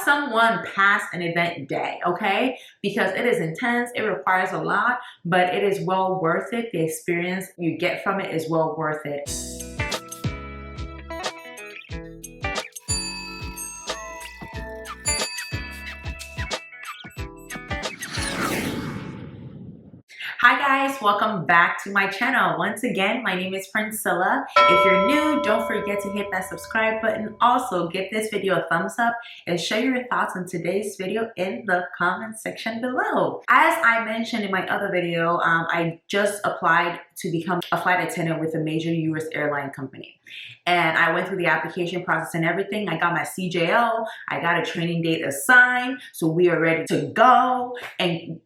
someone pass an event day, okay? Because it is intense, it requires a lot, but it is well worth it. The experience you get from it is well worth it. Hi guys, welcome back to my channel. Once again, my name is Priscilla. If you're new, don't forget to hit that subscribe button. Also, give this video a thumbs up and share your thoughts on today's video in the comment section below. As I mentioned in my other video, I just applied to become a flight attendant with a major US airline company. And I went through the application process and everything. I got my CJO, I got a training date assigned, so we are ready to go and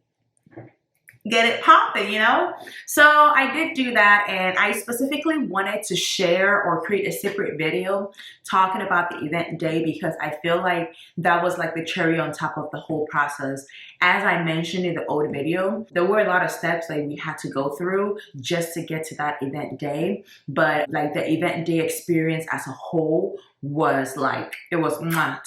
get it popping, you know? So I did do that, and I specifically wanted to share or create a separate video talking about the event day because I feel like that was like the cherry on top of the whole process. As I mentioned in the old video, there were a lot of steps that we had to go through just to get to that event day, but like the event day experience as a whole was like, it was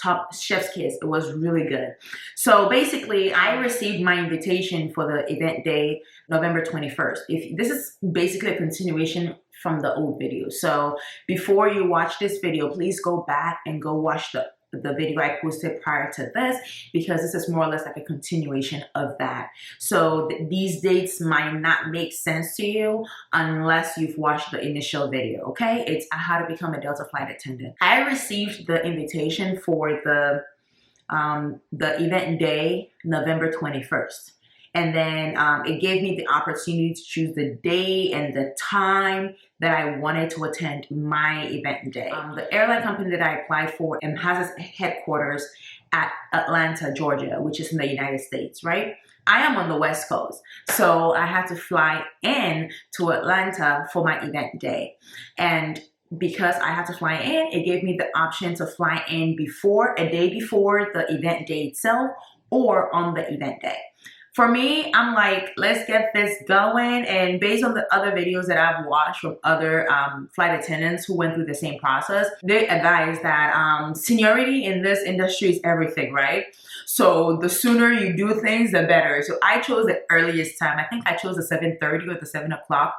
top chef's kiss. It was really good. So basically, I received my invitation for the event day November 21st. This is basically a continuation from the old video. So before you watch this video, please go back and go watch the video I posted prior to this, because this is more or less like a continuation of that. So these dates might not make sense to you unless you've watched the initial video, okay? It's how to become a Delta flight attendant. I received the invitation for the event day November 21st. And then it gave me the opportunity to choose the day and the time that I wanted to attend my event day. The airline company that I applied for has its headquarters at Atlanta, Georgia, which is in the United States, right? I am on the West Coast, so I had to fly in to Atlanta for my event day. And because I had to fly in, it gave me the option to fly in a day before the event day itself or on the event day. For me, I'm like, let's get this going. And based on the other videos that I've watched from other flight attendants who went through the same process, they advise that seniority in this industry is everything, right? So the sooner you do things, the better. So I chose the earliest time. I think I chose the 7:30 or the 7 o'clock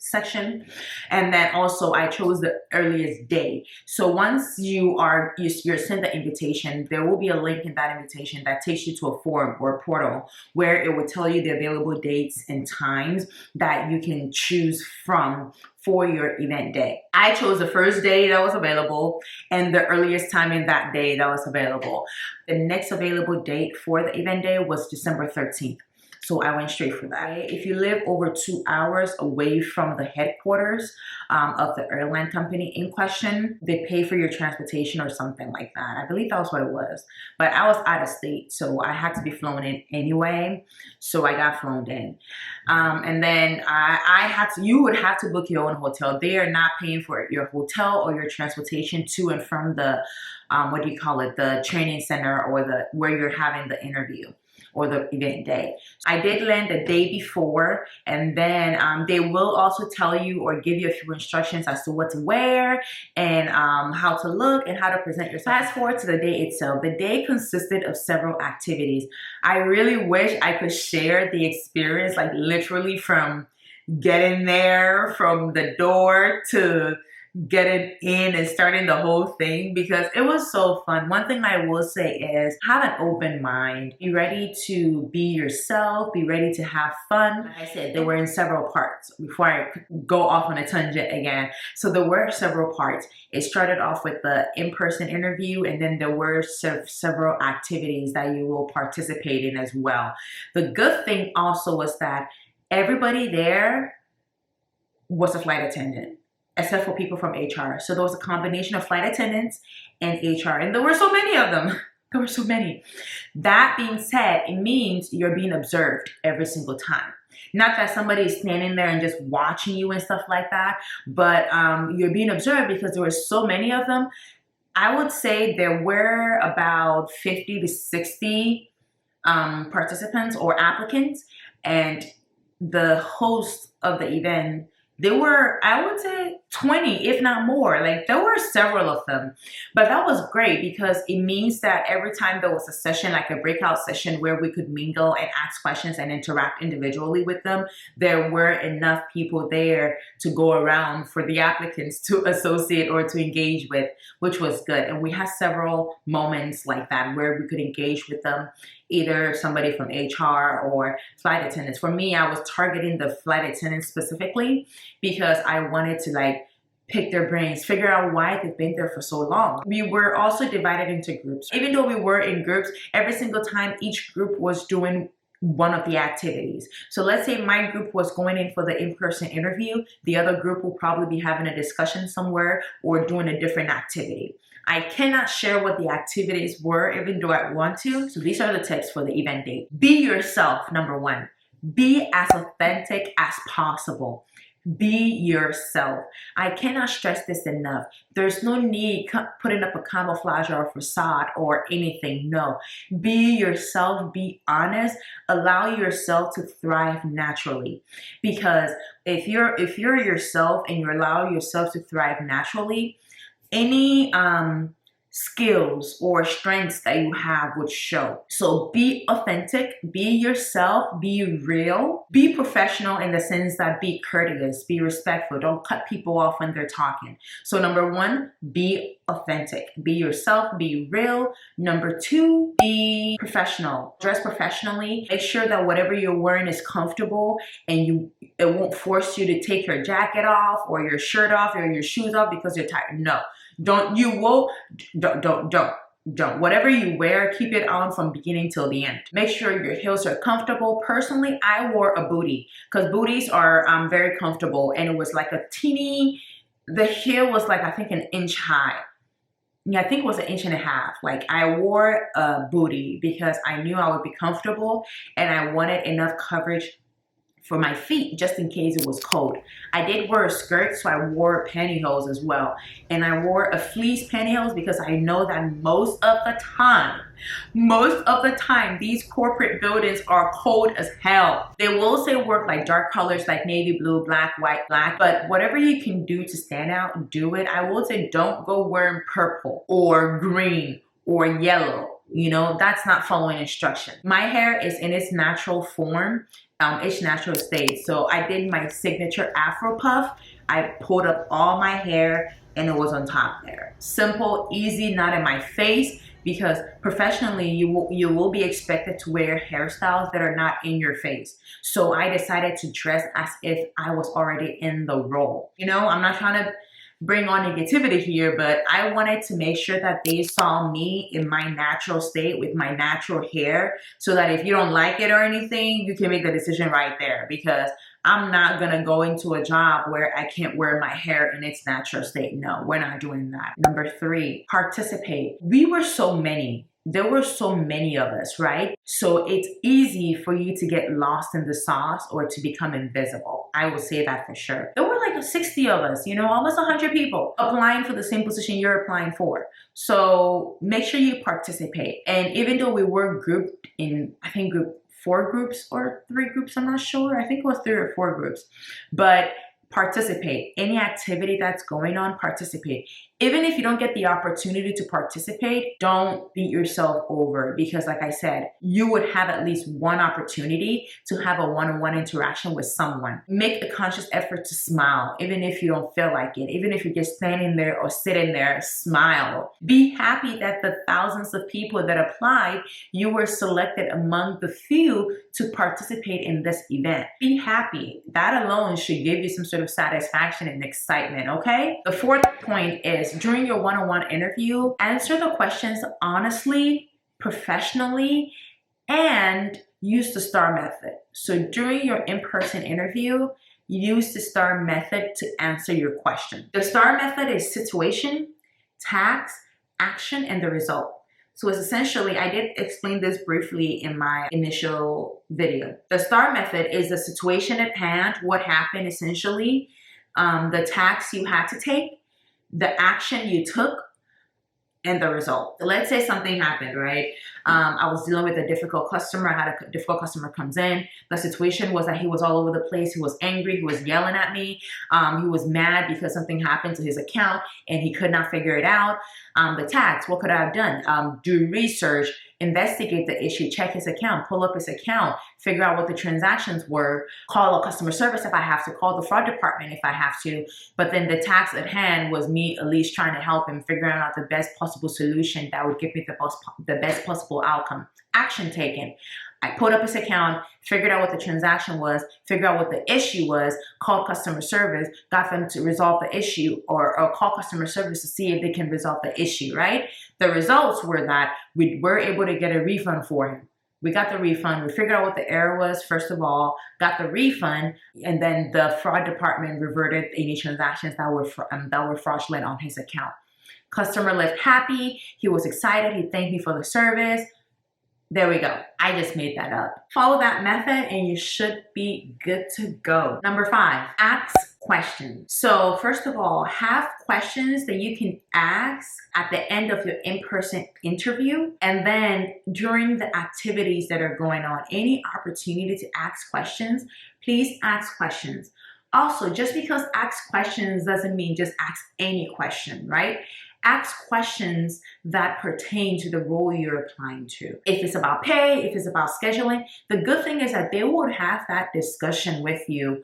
section, and then also I chose the earliest day. So once you're sent the invitation, there will be a link in that invitation that takes you to a form or a portal where it will tell you the available dates and times that you can choose from for your event day. I chose the first day that was available and the earliest time in that day that was available. The next available date for the event day was December 13th. So I went straight for that. If you live over 2 hours away from the headquarters of the airline company in question, they pay for your transportation or something like that. I believe that was what it was. But I was out of state, so I had to be flown in anyway. So I got flown in. And then you would have to book your own hotel. They are not paying for your hotel or your transportation to and from the, the training center or where you're having the interview or the event day. I did land the day before, and then they will also tell you or give you a few instructions as to what to wear and how to look and how to present yourself. Fast forward to the day itself. The day consisted of several activities. I really wish I could share the experience, like literally from getting there, from the door to getting in and starting the whole thing, because it was so fun. One thing I will say is have an open mind. Be ready to be yourself. Be ready to have fun. Like I said, they were in several parts before I go off on a tangent again. So there were several parts. It started off with the in-person interview, and then there were several activities that you will participate in as well. The good thing also was that everybody there was a flight attendant, except for people from HR. So there was a combination of flight attendants and HR. And there were so many of them. There were so many. That being said, it means you're being observed every single time. Not that somebody is standing there and just watching you and stuff like that, but you're being observed because there were so many of them. I would say there were about 50 to 60 participants or applicants, and the host of the event, they were, I would say, 20, if not more. Like, there were several of them, but that was great because it means that every time there was a session, like a breakout session where we could mingle and ask questions and interact individually with them, there were enough people there to go around for the applicants to associate or to engage with, which was good. And we had several moments like that where we could engage with them, either somebody from HR or flight attendants. For me, I was targeting the flight attendants specifically because I wanted to like pick their brains, figure out why they've been there for so long. We were also divided into groups. Even though we were in groups, every single time each group was doing one of the activities. So let's say my group was going in for the in-person interview, the other group will probably be having a discussion somewhere or doing a different activity. I cannot share what the activities were, even though I want to. So these are the tips for the event date. Be yourself, number one. Be as authentic as possible. Be yourself. I cannot stress this enough. There's no need putting up a camouflage or a facade or anything. No. Be yourself. Be honest. Allow yourself to thrive naturally. Because if you're yourself and you allow yourself to thrive naturally, any skills or strengths that you have would show. So be authentic, be yourself, be real, be professional in the sense that be courteous, be respectful, don't cut people off when they're talking. So number one, be authentic, be yourself, be real. Number two, be professional, dress professionally. Make sure that whatever you're wearing is comfortable and it won't force you to take your jacket off or your shirt off or your shoes off because you're tired. No. Don't. Whatever you wear, keep it on from beginning till the end. Make sure your heels are comfortable. Personally, I wore a bootie because booties are very comfortable, and it was like a teeny, the heel was like, I think, an inch high. Yeah, I think it was 1.5 inches. Like, I wore a bootie because I knew I would be comfortable and I wanted enough coverage for my feet just in case it was cold. I did wear a skirt, so I wore pantyhose as well. And I wore a fleece pantyhose because I know that most of the time, these corporate buildings are cold as hell. They will say work like dark colors like navy blue, black, white, black, but whatever you can do to stand out, do it. I will say don't go wearing purple or green or yellow. You know, that's not following instruction. My hair is in its natural form, its natural state. So I did my signature Afro puff. I pulled up all my hair and it was on top there. Simple, easy, not in my face, because professionally you will be expected to wear hairstyles that are not in your face. So I decided to dress as if I was already in the role. You know, I'm not trying to bring on negativity here, but I wanted to make sure that they saw me in my natural state with my natural hair, so that if you don't like it or anything, you can make the decision right there, because I'm not gonna go into a job where I can't wear my hair in its natural state. No, we're not doing that. Number three, participate. We were so many. There were so many of us, right? So it's easy for you to get lost in the sauce or to become invisible. I will say that for sure. There were like 60 of us, you know, almost 100 people applying for the same position you're applying for. So make sure you participate. And even though we were grouped in, I think, 4 groups or 3 groups, I'm not sure. I think it was 3 or 4 groups. But participate. Any activity that's going on, participate. Even if you don't get the opportunity to participate, don't beat yourself over, because like I said, you would have at least one opportunity to have a one-on-one interaction with someone. Make a conscious effort to smile, even if you don't feel like it. Even if you're just standing there or sitting there, smile. Be happy that the thousands of people that applied, you were selected among the few to participate in this event. Be happy. That alone should give you some sort of satisfaction and excitement, okay? The fourth point is, during your one-on-one interview, answer the questions honestly, professionally, and use the STAR method. So during your in-person interview, use the STAR method to answer your question. The STAR method is situation, task, action, and the result. So it's essentially, I did explain this briefly in my initial video. The STAR method is the situation at hand, what happened essentially, the task you had to take, the action you took, and the result. So let's say something happened, right? I was dealing with a difficult customer. I had a difficult customer comes in. The situation was that he was all over the place. He was angry. He was yelling at me. He was mad because something happened to his account and he could not figure it out. The tax, what could I have done? Do research, investigate the issue, check his account, pull up his account, figure out what the transactions were, call a customer service if I have to, call the fraud department if I have to. But then the task at hand was me at least trying to help him figuring out the best possible solution that would give me the best possible outcome. Action taken. I put up his account, figured out what the transaction was, figured out what the issue was, called customer service, got them to resolve the issue, or call customer service to see if they can resolve the issue, right? The results were that we were able to get a refund for him. We got the refund. We figured out what the error was, first of all, got the refund, and then the fraud department reverted any transactions that were fraudulent on his account. Customer left happy. He was excited. He thanked me for the service. There we go. I just made that up. Follow that method and you should be good to go. Number 5, ask questions. So first of all, have questions that you can ask at the end of your in-person interview, and then during the activities that are going on, any opportunity to ask questions, please ask questions. Also, just because ask questions doesn't mean just ask any question, right? Ask questions that pertain to the role you're applying to. If it's about pay, if it's about scheduling, the good thing is that they would have that discussion with you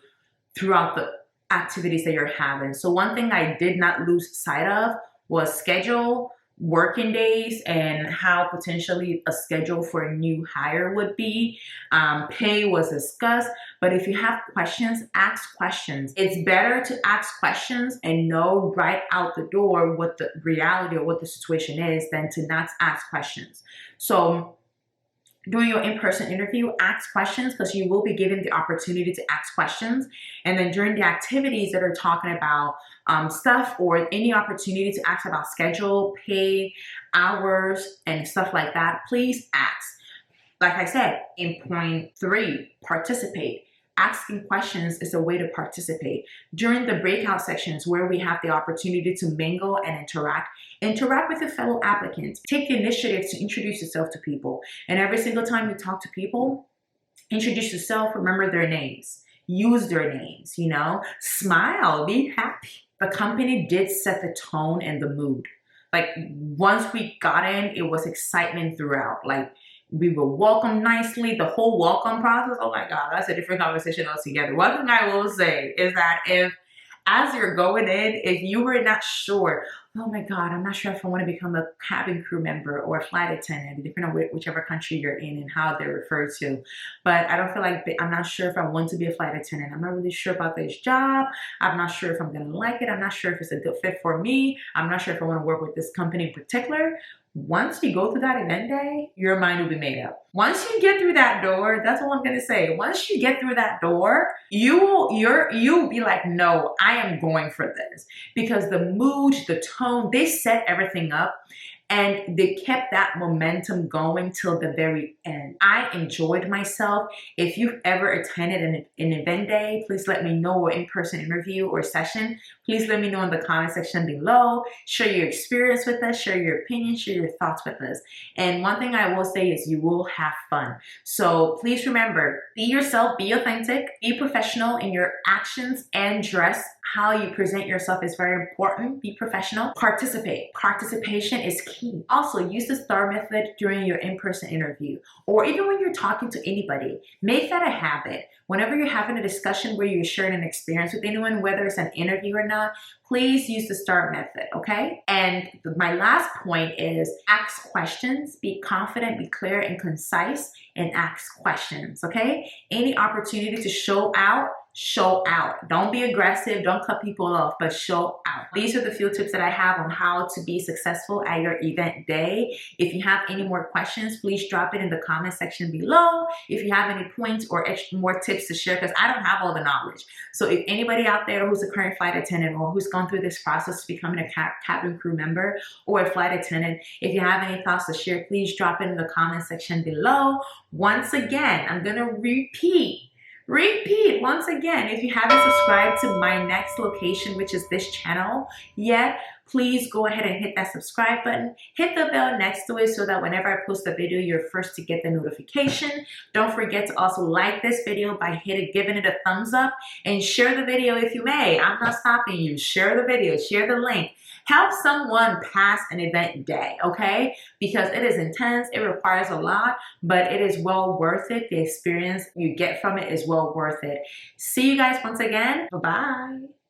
throughout the activities that you're having. So one thing I did not lose sight of was schedule, working days, and how potentially a schedule for a new hire would be. Pay was discussed, but if you have questions, ask questions. It's better to ask questions and know right out the door what the reality or what the situation is than to not ask questions. So during your in-person interview, ask questions because you will be given the opportunity to ask questions. And then during the activities that are talking about stuff or any opportunity to ask about schedule, pay, hours, and stuff like that, please ask. Like I said, in point 3, participate. Asking questions is a way to participate. During the breakout sections where we have the opportunity to mingle and interact with your fellow applicants. Take the initiative to introduce yourself to people. And every single time you talk to people, introduce yourself, remember their names. Use their names, you know, smile, be happy. The company did set the tone and the mood. Like once we got in, it was excitement throughout. Like we were welcomed nicely. The whole welcome process, oh my God, that's a different conversation altogether. One thing I will say is that as you're going in, if you were not sure, oh my God, I'm not sure if I want to become a cabin crew member or a flight attendant, depending on whichever country you're in and how they're referred to. But I don't feel like, I'm not sure if I want to be a flight attendant. I'm not really sure about this job. I'm not sure if I'm going to like it. I'm not sure if it's a good fit for me. I'm not sure if I want to work with this company in particular. Once you go through that event day, your mind will be made up. Once you get through that door, that's all I'm gonna say. Once you get through that door, you'll be like, no, I am going for this. Because the mood, the tone, they set everything up and they kept that momentum going till the very end. I enjoyed myself. If you've ever attended an event day, please let me know, or in-person interview or session. Please let me know in the comment section below. Share your experience with us, share your opinion, share your thoughts with us. And one thing I will say is you will have fun. So please remember, be yourself, be authentic, be professional in your actions and dress. How you present yourself is very important. Be professional. Participate. Participation is key. Also, use the STAR method during your in-person interview, or even when you're talking to anybody. Make that a habit. Whenever you're having a discussion where you're sharing an experience with anyone, whether it's an interview or not, please use the STAR method, okay? And my last point is ask questions. Be confident, be clear and concise, and ask questions, okay? Any opportunity to show out, show out. Don't be aggressive, don't cut people off, but show out. These are the few tips that I have on how to be successful at your event day. If you have any more questions, please drop it in the comment section below. If you have any points or extra more tips to share, because I don't have all the knowledge. So if anybody out there who's a current flight attendant or who's gone through this process to becoming a cabin crew member or a flight attendant, if you have any thoughts to share, please drop it in the comment section below. Once again, I'm gonna repeat once again, if you haven't subscribed to my next location, which is this channel yet, please go ahead and hit that subscribe button. Hit the bell next to it so that whenever I post a video, you're first to get the notification. Don't forget to also like this video by giving it a thumbs up, and share the video if you may. I'm not stopping you. Share the video, share the link. Help someone pass an event day, okay? Because it is intense, it requires a lot, but it is well worth it. The experience you get from it is well worth it. See you guys once again. Bye-bye.